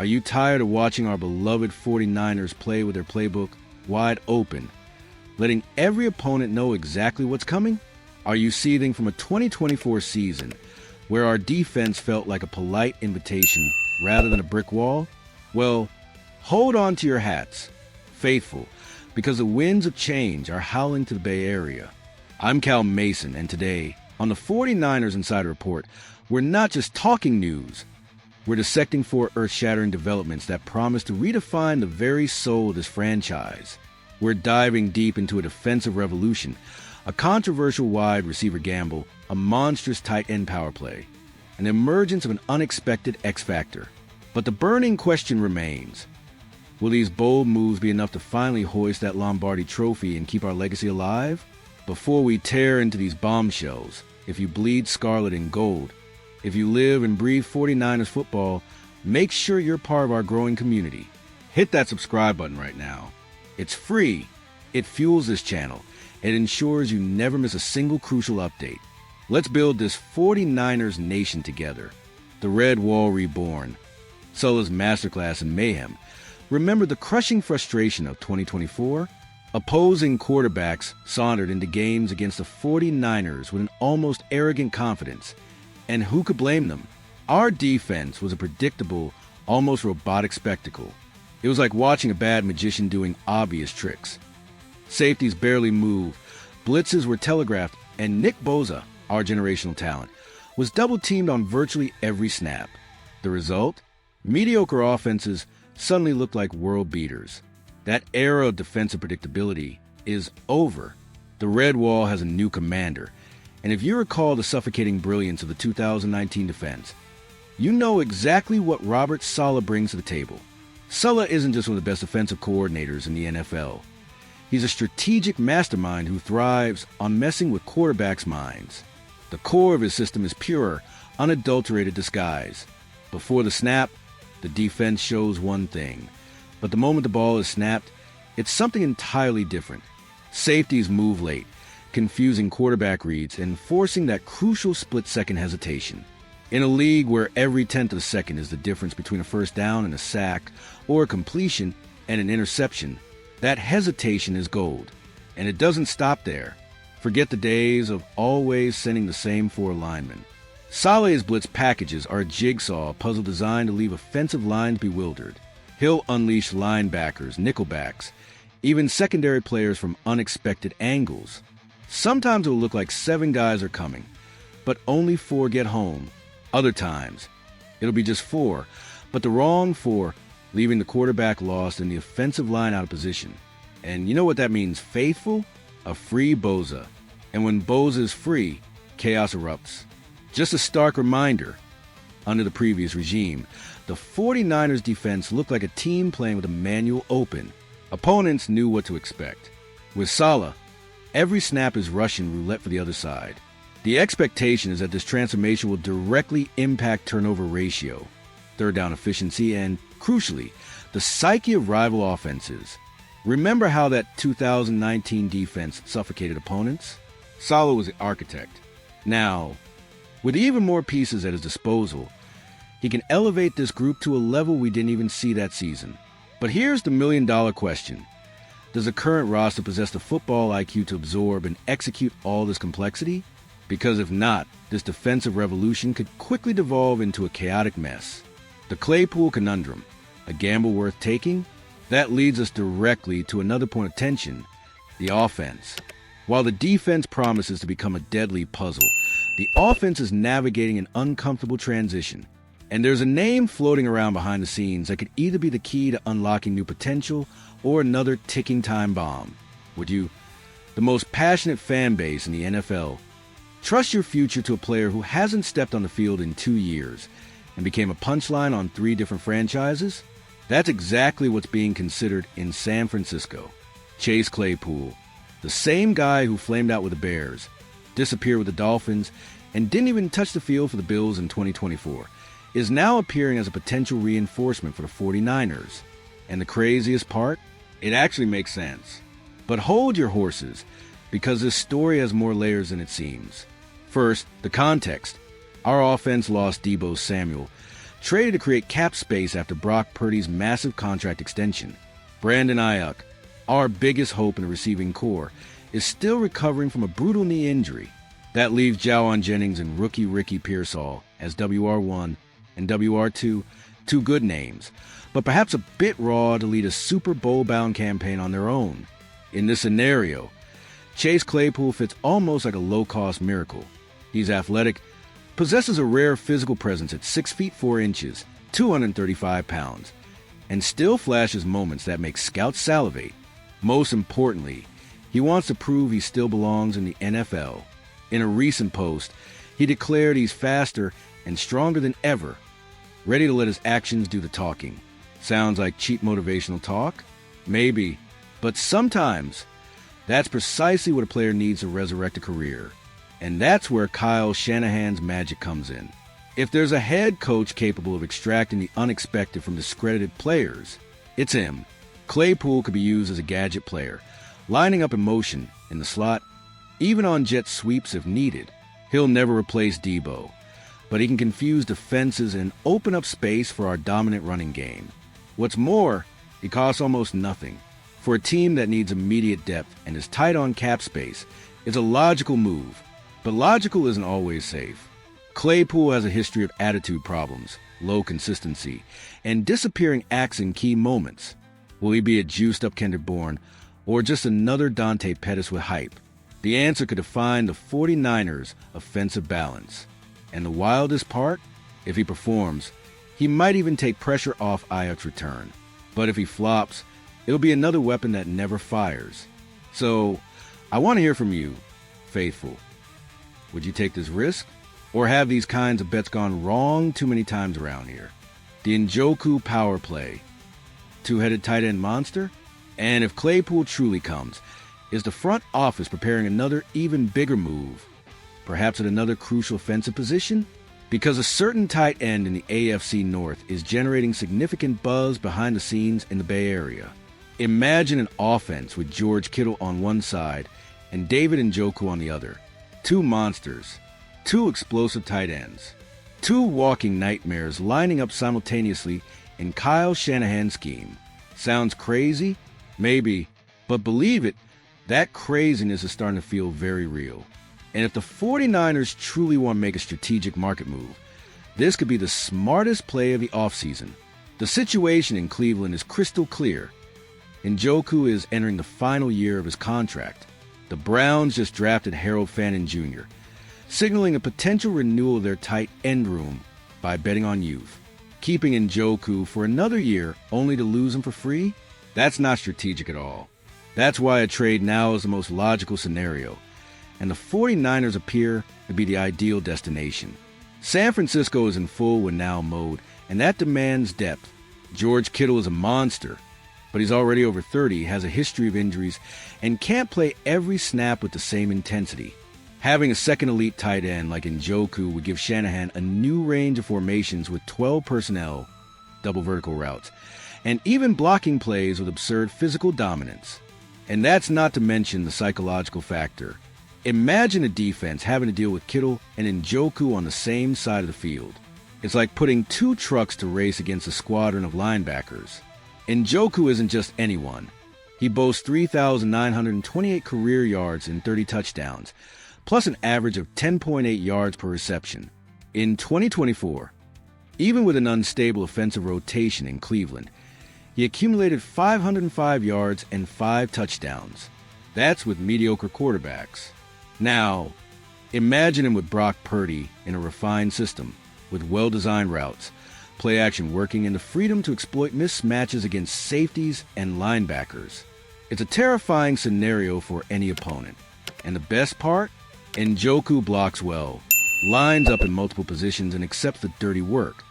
Are you tired of watching our beloved 49ers play with their playbook wide open, letting every opponent know exactly what's coming? Are you seething from a 2024 season where our defense felt like a polite invitation rather than a brick wall? Well, hold on to your hats, faithful, because the winds of change are howling to the Bay Area. I'm Cal Mason, and today, on the 49ers Insider Report, we're not just talking news. We're dissecting four earth-shattering developments that promise to redefine the very soul of this franchise. We're diving deep into a defensive revolution, a controversial wide receiver gamble, a monstrous tight end power play, and the emergence of an unexpected X-factor. But the burning question remains: will these bold moves be enough to finally hoist that Lombardi trophy and keep our legacy alive? Before we tear into these bombshells, if you bleed scarlet and gold, if you live and breathe 49ers football, make sure you're part of our growing community. Hit that subscribe button right now. It's free. It fuels this channel. It ensures you never miss a single crucial update. Let's build this 49ers nation together. The Red Wall reborn. Saleh's masterclass in mayhem. Remember the crushing frustration of 2024? Opposing quarterbacks sauntered into games against the 49ers with an almost arrogant confidence. And who could blame them? Our defense was a predictable, almost robotic spectacle. It was like watching a bad magician doing obvious tricks. Safeties barely moved, blitzes were telegraphed, and Nick Bosa, our generational talent, was double-teamed on virtually every snap. The result? Mediocre offenses suddenly looked like world beaters. That era of defensive predictability is over. The Red Wall has a new commander, and if you recall the suffocating brilliance of the 2019 defense, you know exactly what Robert Saleh brings to the table. Saleh isn't just one of the best defensive coordinators in the NFL. He's a strategic mastermind who thrives on messing with quarterbacks' minds. The core of his system is pure, unadulterated disguise. Before the snap, the defense shows one thing, but the moment the ball is snapped, it's something entirely different. Safeties move late, confusing quarterback reads and forcing that crucial split-second hesitation. In a league where every tenth of a second is the difference between a first down and a sack, or a completion and an interception, that hesitation is gold. And it doesn't stop there. Forget the days of always sending the same four linemen. Saleh's blitz packages are a jigsaw puzzle designed to leave offensive lines bewildered. He'll unleash linebackers, nickelbacks, even secondary players from unexpected angles. Sometimes it'll look like 7 guys are coming, but only 4 get home. Other times, it'll be just 4, but the wrong 4, leaving the quarterback lost and the offensive line out of position. And you know what that means, faithful? A free Bosa. And when Bosa is free, chaos erupts. Just a stark reminder, under the previous regime, the 49ers defense looked like a team playing with a manual open. Opponents knew what to expect. With Saleh, every snap is Russian roulette for the other side. The expectation is that this transformation will directly impact turnover ratio, third down efficiency, and, crucially, the psyche of rival offenses. Remember how that 2019 defense suffocated opponents? Saleh was the architect. Now, with even more pieces at his disposal, he can elevate this group to a level we didn't even see that season. But here's the million-dollar question. Does the current roster possess the football IQ to absorb and execute all this complexity? Because if not, this defensive revolution could quickly devolve into a chaotic mess. The Claypool conundrum, a gamble worth taking? That leads us directly to another point of tension, the offense. While the defense promises to become a deadly puzzle, the offense is navigating an uncomfortable transition. And there's a name floating around behind the scenes that could either be the key to unlocking new potential or another ticking time bomb. Would you, the most passionate fan base in the NFL, trust your future to a player who hasn't stepped on the field in 2 years and became a punchline on 3 different franchises? That's exactly what's being considered in San Francisco. Chase Claypool, the same guy who flamed out with the Bears, disappeared with the Dolphins, and didn't even touch the field for the Bills in 2024, is now appearing as a potential reinforcement for the 49ers. And the craziest part? It actually makes sense. But hold your horses, because this story has more layers than it seems. First, the context. Our offense lost Deebo Samuel, traded to create cap space after Brock Purdy's massive contract extension. Brandon Ayuk, our biggest hope in the receiving core, is still recovering from a brutal knee injury. That leaves Jawan Jennings and rookie Ricky Pearsall as WR1 and WR2, two good names, but perhaps a bit raw to lead a Super Bowl-bound campaign on their own. In this scenario, Chase Claypool fits almost like a low-cost miracle. He's athletic, possesses a rare physical presence at 6 feet 4 inches, 235 pounds, and still flashes moments that make scouts salivate. Most importantly, he wants to prove he still belongs in the NFL. In a recent post, he declared he's faster and stronger than ever, ready to let his actions do the talking. Sounds like cheap motivational talk? Maybe. But sometimes, that's precisely what a player needs to resurrect a career. And that's where Kyle Shanahan's magic comes in. If there's a head coach capable of extracting the unexpected from discredited players, it's him. Claypool could be used as a gadget player, lining up in motion in the slot, even on jet sweeps if needed. He'll never replace Deebo, but he can confuse defenses and open up space for our dominant running game. What's more, he costs almost nothing. For a team that needs immediate depth and is tight on cap space, it's a logical move. But logical isn't always safe. Claypool has a history of attitude problems, low consistency, and disappearing acts in key moments. Will he be a juiced-up Kendrick Bourne, or just another Dante Pettis with hype? The answer could define the 49ers' offensive balance. And the wildest part? If he performs, he might even take pressure off Ayuk's return. But if he flops, it'll be another weapon that never fires. So, I want to hear from you, faithful. Would you take this risk? Or have these kinds of bets gone wrong too many times around here? The Njoku power play. Two-headed tight end monster? And if Claypool truly comes, is the front office preparing another even bigger move? Perhaps at another crucial offensive position? Because a certain tight end in the AFC North is generating significant buzz behind the scenes in the Bay Area. Imagine an offense with George Kittle on one side and David Njoku on the other. Two monsters, two explosive tight ends, two walking nightmares lining up simultaneously in Kyle Shanahan's scheme. Sounds crazy? Maybe, but believe it, that craziness is starting to feel very real. And if the 49ers truly want to make a strategic market move, this could be the smartest play of the offseason. The situation in Cleveland is crystal clear. Njoku is entering the final year of his contract. The Browns just drafted Harold Fannin Jr., signaling a potential renewal of their tight end room by betting on youth. Keeping Njoku for another year only to lose him for free? That's not strategic at all. That's why a trade now is the most logical scenario, and the 49ers appear to be the ideal destination. San Francisco is in full win-now mode, and that demands depth. George Kittle is a monster, but he's already over 30, has a history of injuries, and can't play every snap with the same intensity. Having a second elite tight end like Njoku would give Shanahan a new range of formations with 12 personnel, double vertical routes, and even blocking plays with absurd physical dominance. And that's not to mention the psychological factor. Imagine a defense having to deal with Kittle and Njoku on the same side of the field. It's like putting two trucks to race against a squadron of linebackers. Njoku isn't just anyone. He boasts 3,928 career yards and 30 touchdowns, plus an average of 10.8 yards per reception. In 2024, even with an unstable offensive rotation in Cleveland, he accumulated 505 yards and 5 touchdowns. That's with mediocre quarterbacks. Now, imagine him with Brock Purdy in a refined system, with well-designed routes, play action working, and the freedom to exploit mismatches against safeties and linebackers. It's a terrifying scenario for any opponent. And the best part? Njoku blocks well, lines up in multiple positions, and accepts the dirty work,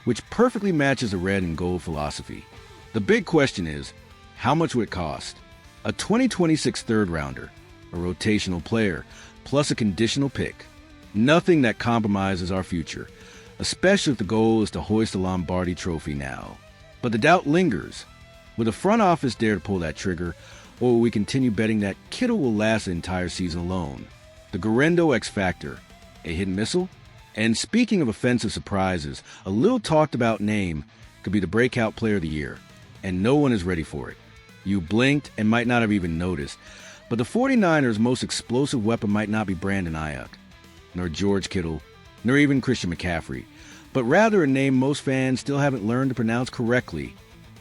which perfectly matches the red and gold philosophy. The big question is, how much would it cost? A 2026 third-rounder, a rotational player, plus a conditional pick. Nothing that compromises our future, especially if the goal is to hoist the Lombardi Trophy now. But the doubt lingers. Will the front office dare to pull that trigger, or will we continue betting that Kittle will last the entire season alone? The Guerendo X-factor, a hidden missile? And speaking of offensive surprises, a little talked about name could be the breakout player of the year, and no one is ready for it. You blinked and might not have even noticed, but the 49ers' most explosive weapon might not be Brandon Ayuk, nor George Kittle, nor even Christian McCaffrey, but rather a name most fans still haven't learned to pronounce correctly,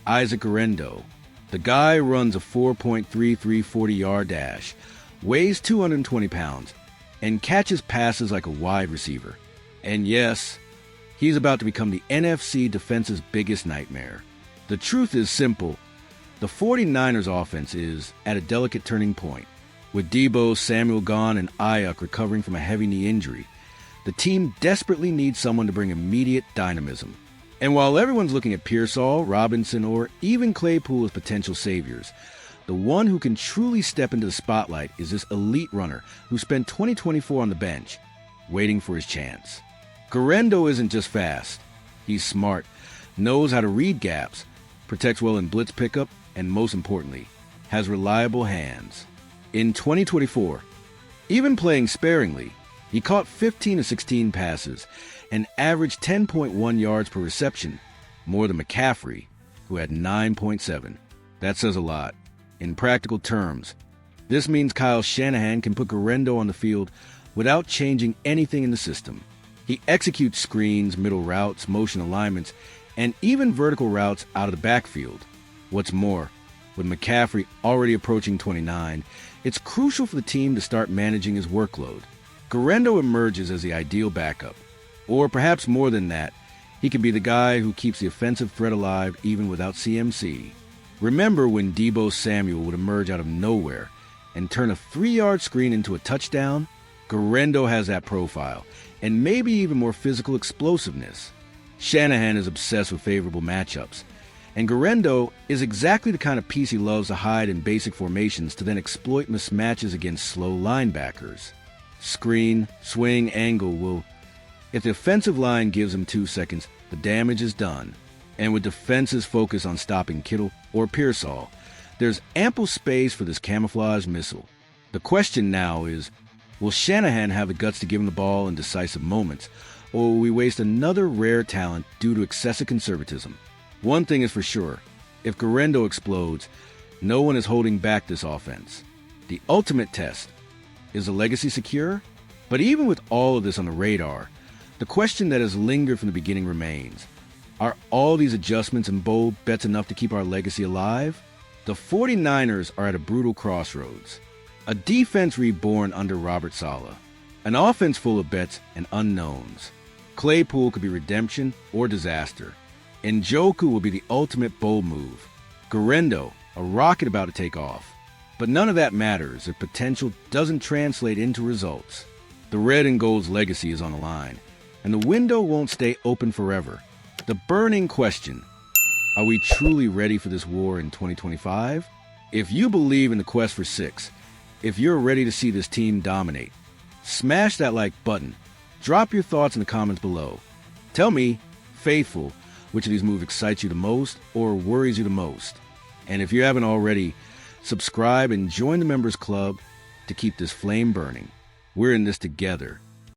Isaac Guerendo. The guy runs a 4.33 40-yard dash, weighs 220 pounds, and catches passes like a wide receiver. And yes, he's about to become the NFC defense's biggest nightmare. The truth is simple. The 49ers offense is at a delicate turning point. With Deebo Samuel gone and Ayuk recovering from a heavy knee injury, the team desperately needs someone to bring immediate dynamism. And while everyone's looking at Pearsall, Robinson, or even Claypool as potential saviors, the one who can truly step into the spotlight is this elite runner who spent 2024 on the bench, waiting for his chance. Guerendo isn't just fast. He's smart, knows how to read gaps, protects well in blitz pickup, and most importantly, has reliable hands. In 2024, even playing sparingly, he caught 15 of 16 passes and averaged 10.1 yards per reception, more than McCaffrey, who had 9.7. That says a lot. In practical terms, this means Kyle Shanahan can put Guerendo on the field without changing anything in the system. He executes screens, middle routes, motion alignments, and even vertical routes out of the backfield. What's more, with McCaffrey already approaching 29, it's crucial for the team to start managing his workload. Guerendo emerges as the ideal backup. Or perhaps more than that, he can be the guy who keeps the offensive threat alive even without CMC. Remember when Deebo Samuel would emerge out of nowhere and turn a 3-yard screen into a touchdown? Guerendo has that profile, and maybe even more physical explosiveness. Shanahan is obsessed with favorable matchups, and Guerendo is exactly the kind of piece he loves to hide in basic formations to then exploit mismatches against slow linebackers. Screen, swing, angle if the offensive line gives him 2 seconds, the damage is done. And with defenses focused on stopping Kittle or Pearsall, there's ample space for this camouflage missile. The question now is, will Shanahan have the guts to give him the ball in decisive moments, or will we waste another rare talent due to excessive conservatism? One thing is for sure, if Guerendo explodes, no one is holding back this offense. The ultimate test, is the legacy secure? But even with all of this on the radar, the question that has lingered from the beginning remains. Are all these adjustments and bold bets enough to keep our legacy alive? The 49ers are at a brutal crossroads. A defense reborn under Robert Saleh. An offense full of bets and unknowns. Claypool could be redemption or disaster. Njoku will be the ultimate bold move. Guerendo, a rocket about to take off. But none of that matters if potential doesn't translate into results. The red and gold's legacy is on the line, and the window won't stay open forever. The burning question, are we truly ready for this war in 2025? If you believe in the quest for 6, if you're ready to see this team dominate, smash that like button. Drop your thoughts in the comments below. Tell me, faithful, which of these moves excites you the most or worries you the most. And if you haven't already, subscribe and join the members club to keep this flame burning. We're in this together.